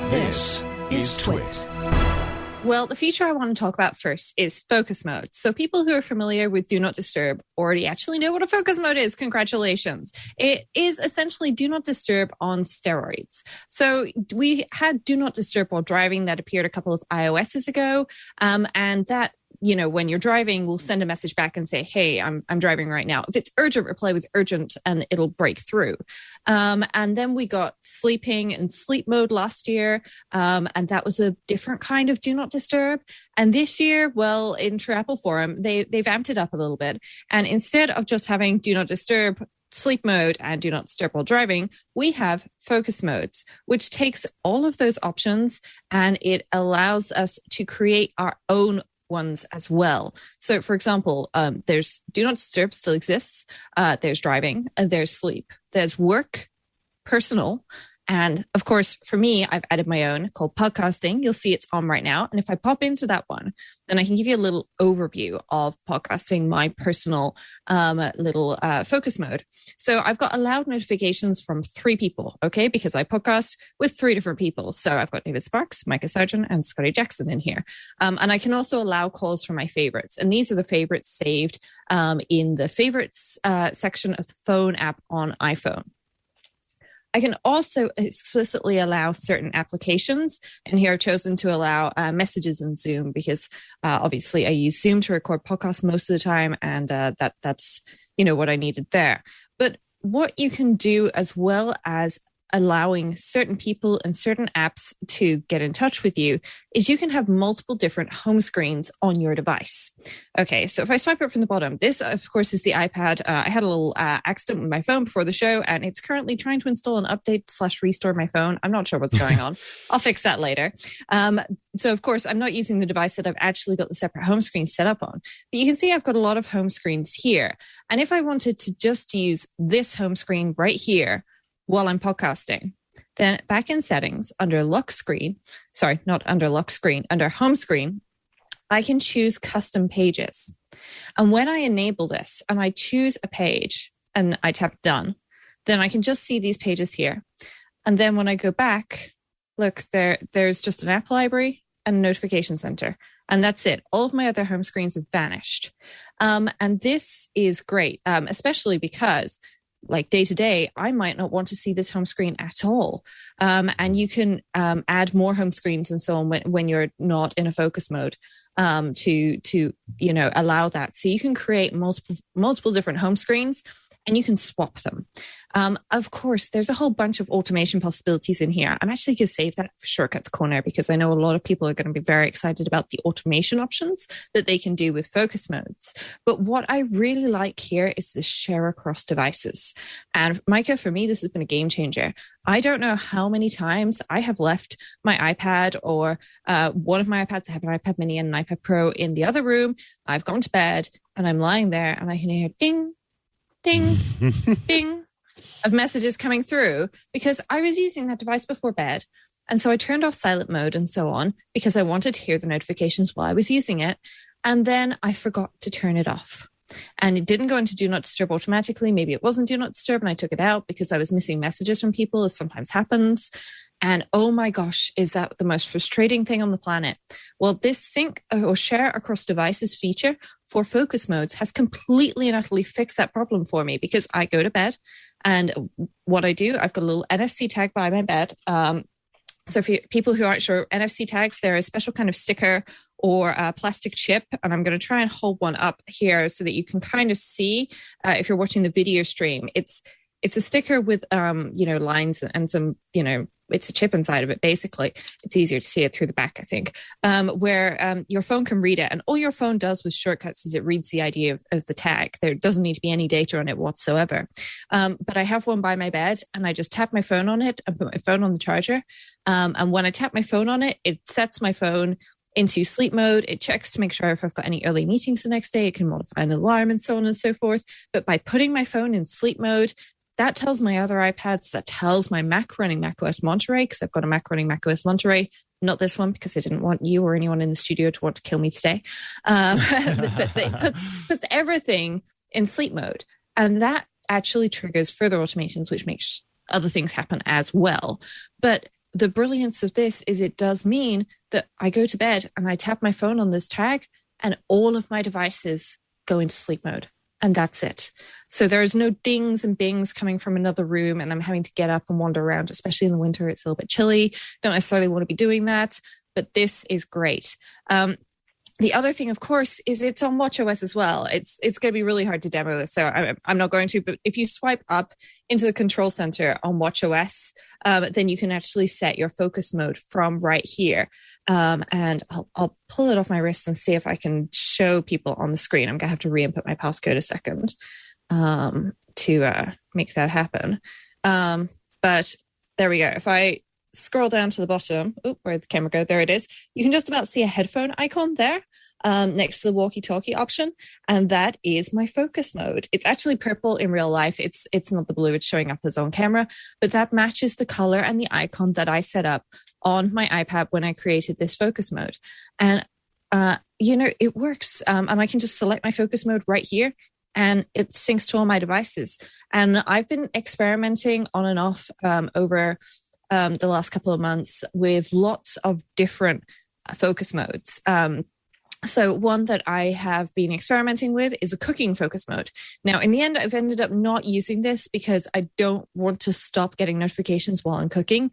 This is Twit. Well, the feature I want to talk about first is focus mode. So people who are familiar with Do Not Disturb already actually know what a focus mode is. Congratulations. It is essentially Do Not Disturb on steroids. So we had Do Not Disturb while driving that appeared a couple of iOSs ago. And that, you know, when you're driving, we'll send a message back and say, hey, I'm driving right now. If it's urgent, reply with urgent and it'll break through. And then we got sleeping and sleep mode last year. And that was a different kind of Do Not Disturb. And this year, well, in True Apple Forum, they've amped it up a little bit. And instead of just having Do Not Disturb, sleep mode, and Do Not Disturb while driving, we have focus modes, which takes all of those options and it allows us to create our own ones as well. So, for example, there's Do Not Disturb still exists. There's driving, there's sleep, there's work, personal, and of course, for me, I've added my own called podcasting. You'll see it's on right now. And if I pop into that one, then I can give you a little overview of podcasting, my personal little focus mode. So I've got allowed notifications from 3 people, okay? Because I podcast with 3 different people. So I've got David Sparks, Micah Sargent, and Scotty Jackson in here. And I can also allow calls from my favorites. And these are the favorites saved in the favorites section of the phone app on iPhone. I can also explicitly allow certain applications, and here I've chosen to allow messages in Zoom because obviously I use Zoom to record podcasts most of the time, and that's what I needed there. But what you can do, as well as allowing certain people and certain apps to get in touch with you, is you can have multiple different home screens on your device. Okay, so if I swipe up from the bottom, this of course is the iPad. I had a little accident with my phone before the show, and it's currently trying to install an update/restore my phone. I'm not sure what's going on. I'll fix that later. So of course, I'm not using the device that I've actually got the separate home screen set up on. But you can see I've got a lot of home screens here. And if I wanted to just use this home screen right here while I'm podcasting, then back in settings under lock screen, under home screen, I can choose custom pages. And when I enable this and I choose a page and I tap done, then I can just see these pages here. And then when I go back, look, there's just an app library and a notification center. And that's it. All of my other home screens have vanished. And this is great, especially because like day to day, I might not want to see this home screen at all. And you can add more home screens and so on when you're not in a focus mode to allow that. So you can create multiple different home screens and you can swap them. Of course, there's a whole bunch of automation possibilities in here. I'm actually going to save that for Shortcuts Corner because I know a lot of people are going to be very excited about the automation options that they can do with focus modes. But what I really like here is the share across devices. And Micah, for me, this has been a game changer. I don't know how many times I have left my iPad or one of my iPads. I have an iPad mini and an iPad Pro in the other room. I've gone to bed and I'm lying there and I can hear ding, ding, ding of messages coming through because I was using that device before bed. And so I turned off silent mode and so on because I wanted to hear the notifications while I was using it. And then I forgot to turn it off. And it didn't go into Do Not Disturb automatically. Maybe it wasn't Do Not Disturb and I took it out because I was missing messages from people, as sometimes happens. And oh my gosh, is that the most frustrating thing on the planet? Well, this sync or share across devices feature for focus modes has completely and utterly fixed that problem for me because I go to bed and what I do, I've got a little NFC tag by my bed. So for people who aren't sure, NFC tags, they're a special kind of sticker or a plastic chip. And I'm going to try and hold one up here so that you can kind of see if you're watching the video stream. It's a sticker with, lines and some, it's a chip inside of it, basically. It's easier to see it through the back, I think, where your phone can read it. And all your phone does with Shortcuts is it reads the ID of the tag. There doesn't need to be any data on it whatsoever. But I have one by my bed and I just tap my phone on it and put my phone on the charger. And when I tap my phone on it, it sets my phone into sleep mode. It checks to make sure if I've got any early meetings the next day, it can modify an alarm and so on and so forth. But by putting my phone in sleep mode, that tells my other iPads, that tells my Mac running macOS Monterey, because I've got a Mac running macOS Monterey, not this one, because I didn't want you or anyone in the studio to want to kill me today. But it puts everything in sleep mode. And that actually triggers further automations, which makes other things happen as well. But the brilliance of this is it does mean that I go to bed and I tap my phone on this tag and all of my devices go into sleep mode. And that's it. So there's no dings and bings coming from another room and I'm having to get up and wander around, especially in the winter. It's a little bit chilly. Don't necessarily want to be doing that, but this is great. The other thing, of course, is it's on watchOS as well. It's going to be really hard to demo this, so I'm not going to. But if you swipe up into the control center on watchOS, then you can actually set your focus mode from right here. And I'll pull it off my wrist and see if I can show people on the screen. I'm going to have to re-input my passcode a second to make that happen. But there we go. If I scroll down to the bottom, where'd the camera go? There it is. You can just about see a headphone icon there next to the walkie-talkie option, and that is my focus mode. It's actually purple in real life. It's not the blue it's showing up as on camera, but that matches the color and the icon that I set up on my iPad when I created this focus mode. And it works. And I can just select my focus mode right here, and it syncs to all my devices. And I've been experimenting on and off over the last couple of months with lots of different focus modes. So one that I have been experimenting with is a cooking focus mode. Now, in the end, I've ended up not using this because I don't want to stop getting notifications while I'm cooking.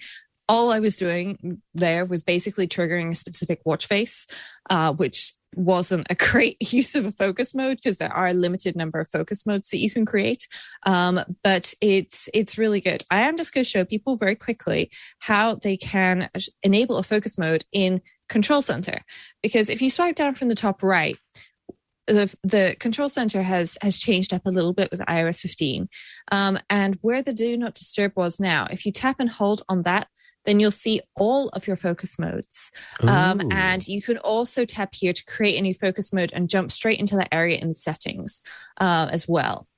All I was doing there was basically triggering a specific watch face, which wasn't a great use of a focus mode because there are a limited number of focus modes that you can create. But it's really good. I am just going to show people very quickly how they can enable a focus mode in Control Center. Because if you swipe down from the top right, the Control Center has changed up a little bit with iOS 15. And where the Do Not Disturb was now, if you tap and hold on that, then you'll see all of your focus modes. And you can also tap here to create a new focus mode and jump straight into that area in the settings as well.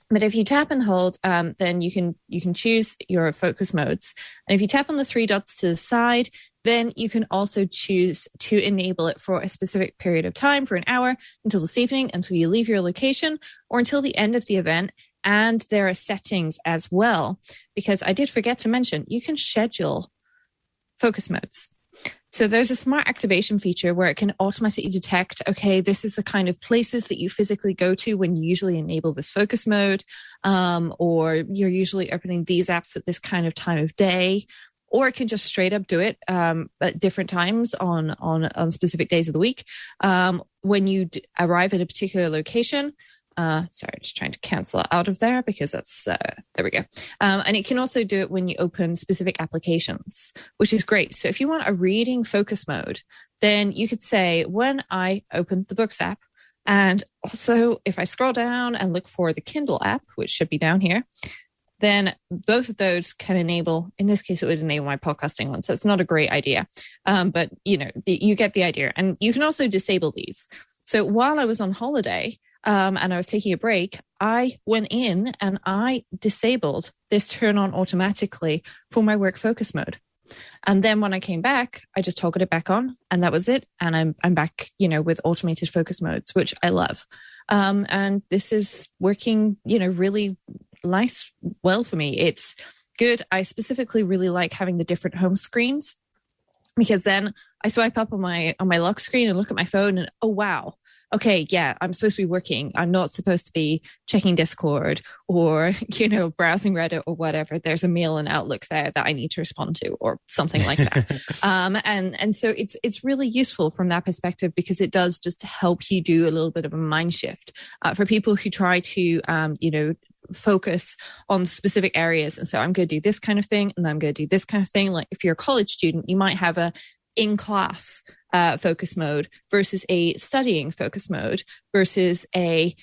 But if you tap and hold, then you can choose your focus modes. And if you tap on the three dots to the side, then you can also choose to enable it for a specific period of time, for an hour, until this evening, until you leave your location, or until the end of the event. And there are settings as well, because I did forget to mention, you can schedule focus modes. So there's a smart activation feature where it can automatically detect, okay, this is the kind of places that you physically go to when you usually enable this focus mode, or you're usually opening these apps at this kind of time of day. Or it can just straight up do it at different times on specific days of the week. When you arrive at a particular location, sorry, just trying to cancel out of there because that's, there we go. And it can also do it when you open specific applications, which is great. So if you want a reading focus mode, then you could say when I open the Books app, and also if I scroll down and look for the Kindle app, which should be down here, then both of those can enable, in this case, it would enable my podcasting one. So it's not a great idea. But you get the idea. And you can also disable these. So while I was on holiday, and I was taking a break, I went in and I disabled this turn on automatically for my work focus mode. And then when I came back, I just toggled it back on and that was it. And I'm back, with automated focus modes, which I love. And this is working, really well for me. It's good. I specifically really like having the different home screens because then I swipe up on my lock screen and look at my phone and, oh, wow. Okay, yeah, I'm supposed to be working. I'm not supposed to be checking Discord or, browsing Reddit or whatever. There's a mail and Outlook there that I need to respond to or something like that. And so it's really useful from that perspective because it does just help you do a little bit of a mind shift for people who try to, focus on specific areas. And so I'm going to do this kind of thing and I'm going to do this kind of thing. Like if you're a college student, you might have a in-class focus mode versus a studying focus mode versus a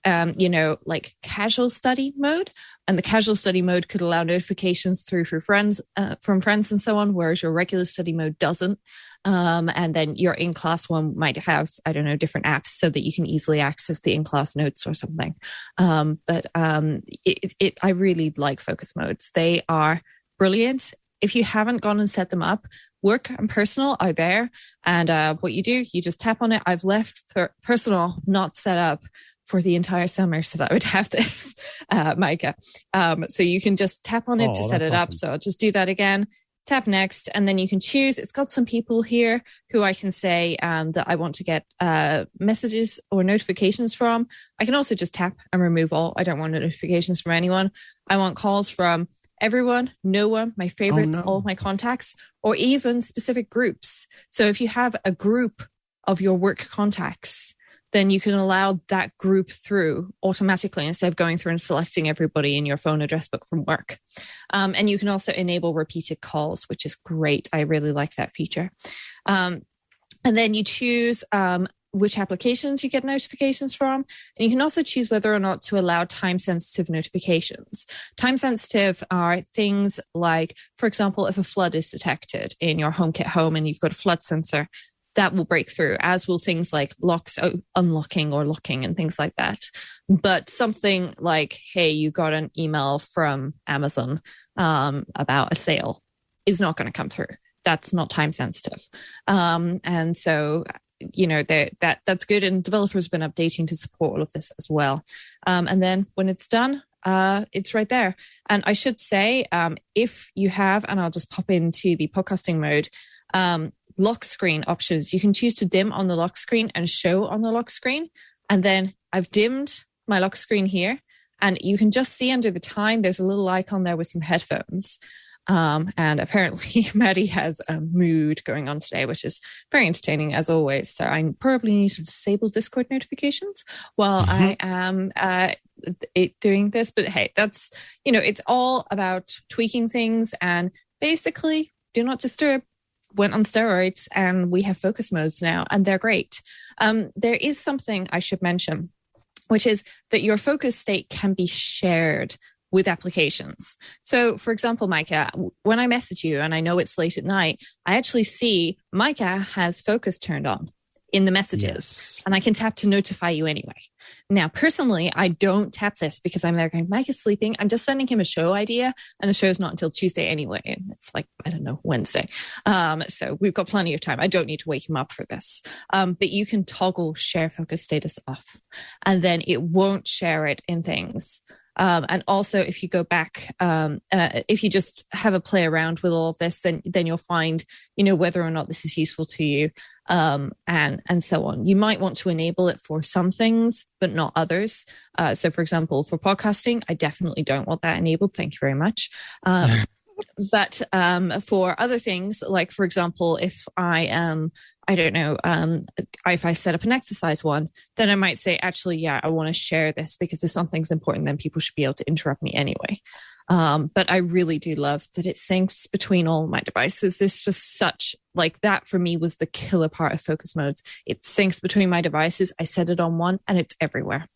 casual study mode. And the casual study mode could allow notifications through from friends and so on, whereas your regular study mode doesn't. And then your in-class one might have, different apps so that you can easily access the in-class notes or something. But I really like focus modes. They are brilliant. If you haven't gone and set them up, Work and Personal are there. And what you do, you just tap on it. I've left for Personal not set up for the entire summer so that I would have this, Micah. So you can just tap on it to set it up. So I'll just do that again. tap next, and then you can choose. It's got some people here who I can say that I want to get messages or notifications from. I can also just tap and remove all. I don't want notifications from anyone. I want calls from everyone, no one, my favorites, all of my contacts, or even specific groups. So if you have a group of your work contacts, then you can allow that group through automatically instead of going through and selecting everybody in your phone address book from work. And you can also enable repeated calls, which is great. I really like that feature. And then you choose which applications you get notifications from. And you can also choose whether or not to allow time-sensitive notifications. Time-sensitive are things like, for example, if a flood is detected in your HomeKit home and you've got a flood sensor, that will break through, as will things like locks unlocking or locking and things like that. But something like, hey, you got an email from Amazon about a sale is not going to come through. That's not time sensitive. And so, that's good. And developers have been updating to support all of this as well. And then when it's done, it's right there. And I should say, if you have, and I'll just pop into the podcasting mode, lock screen options. You can choose to dim on the lock screen and show on the lock screen. And then I've dimmed my lock screen here, and you can just see under the time, there's a little icon there with some headphones. And apparently Maddie has a mood going on today, which is very entertaining as always. So I probably need to disable Discord notifications while I am doing this. But hey, that's, it's all about tweaking things, and basically do not disturb went on steroids, and we have focus modes now, and they're great. There is something I should mention, which is that your focus state can be shared with applications. So for example, Micah, when I message you and I know it's late at night, I actually see Micah has focus turned on in the messages, and I can tap to notify you anyway. Now, personally, I don't tap this because I'm there going, Mike is sleeping. I'm just sending him a show idea, and the show's not until Tuesday anyway. And it's like, I don't know, Wednesday. So we've got plenty of time. I don't need to wake him up for this. But you can toggle share focus status off, and then it won't share it in things. And also, if you go back, if you just have a play around with all of this, then you'll find, whether or not this is useful to you, and so on. You might want to enable it for some things, but not others. So, for example, for podcasting, I definitely don't want that enabled. Thank you very much. But for other things, like, for example, if I am, if I set up an exercise one, then I might say, actually, I want to share this because if something's important, then people should be able to interrupt me anyway. But I really do love that it syncs between all my devices. This was that for me was the killer part of focus modes. It syncs between my devices. I set it on one and it's everywhere.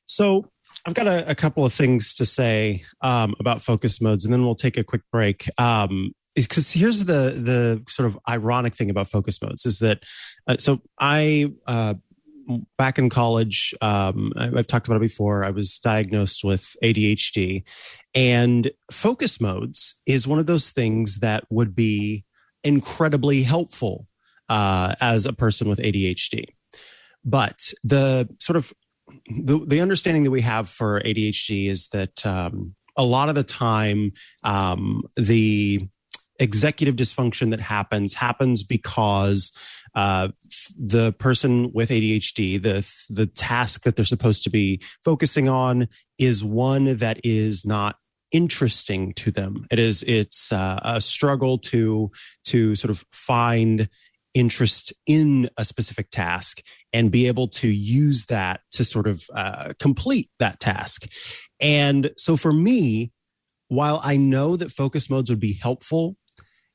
So I've got a couple of things to say about focus modes, and then we'll take a quick break. Because here's the sort of ironic thing about focus modes is that, so I, back in college, I've talked about it before, I was diagnosed with ADHD, and focus modes is one of those things that would be incredibly helpful as a person with ADHD. But the sort of the understanding that we have for ADHD is that a lot of the time, the executive dysfunction that happens because the person with ADHD, the task that they're supposed to be focusing on is one that is not interesting to them. It's a struggle to sort of find interest in a specific task and be able to use that to sort of complete that task. And so for me, while I know that focus modes would be helpful,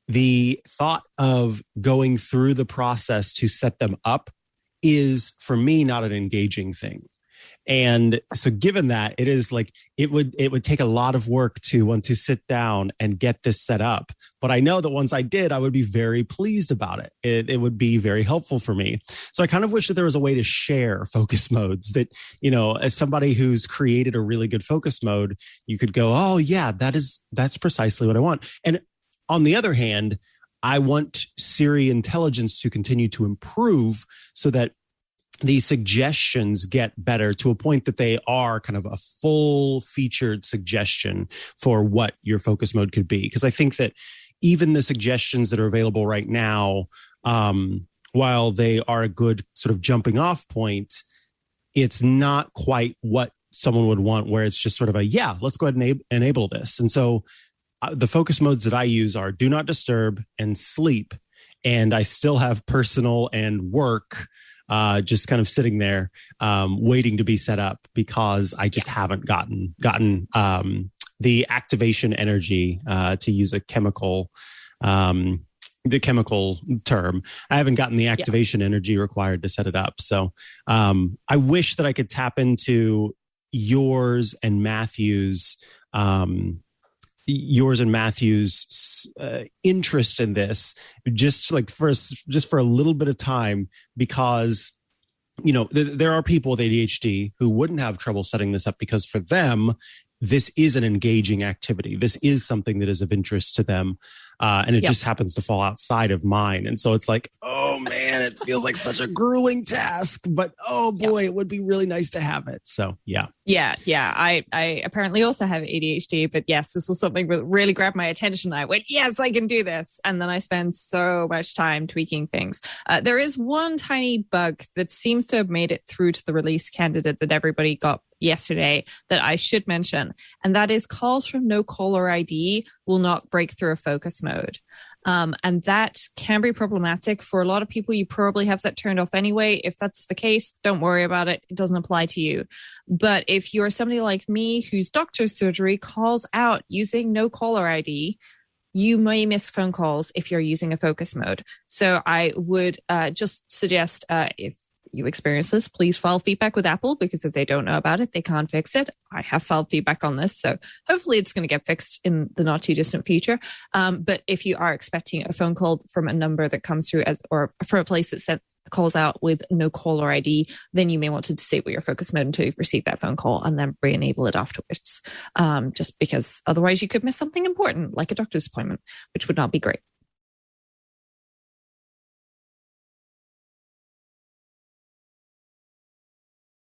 the thought of going through the process to set them up is, for me, not an engaging thing. And so given that, it is like it would take a lot of work to want to sit down and get this set up. But I know that once I did, I would be very pleased about it. It would be very helpful for me. So I kind of wish that there was a way to share focus modes that, as somebody who's created a really good focus mode, you could go, oh yeah, that's precisely what I want. And on the other hand, I want Siri intelligence to continue to improve so that the suggestions get better to a point that they are kind of a full featured suggestion for what your focus mode could be. Because I think that even the suggestions that are available right now, while they are a good sort of jumping off point, it's not quite what someone would want, where it's just sort of let's go ahead and enable this. And so the focus modes that I use are do not disturb and sleep. And I still have personal and work just kind of sitting there waiting to be set up, because I just haven't gotten the activation energy, to use a chemical the chemical term. I haven't gotten the activation energy required to set it up. So I wish that I could tap into yours and Matthew's interest in this, just like for a little bit of time, because there are people with ADHD who wouldn't have trouble setting this up, because for them this is an engaging activity. This is something that is of interest to them. And it just happens to fall outside of mine. And so it's like, oh man, it feels like such a grueling task, but oh boy, it would be really nice to have it. So yeah. I apparently also have ADHD, but yes, this was something that really grabbed my attention. I went, yes, I can do this. And then I spend so much time tweaking things. There is one tiny bug that seems to have made it through to the release candidate that everybody got yesterday that I should mention. And that is calls from no caller ID will not break through a focus mode. And that can be problematic for a lot of people. You probably have that turned off anyway. If that's the case, don't worry about it. It doesn't apply to you. But if you're somebody like me whose doctor's surgery calls out using no caller ID, you may miss phone calls if you're using a focus mode. So I would just suggest if you experience this, please file feedback with Apple, because if they don't know about it, they can't fix it. I have filed feedback on this, so hopefully it's going to get fixed in the not too distant future. But if you are expecting a phone call from a number that comes through or from a place that calls out with no caller ID, then you may want to disable your focus mode until you've received that phone call and then re-enable it afterwards. Just because otherwise you could miss something important like a doctor's appointment, which would not be great.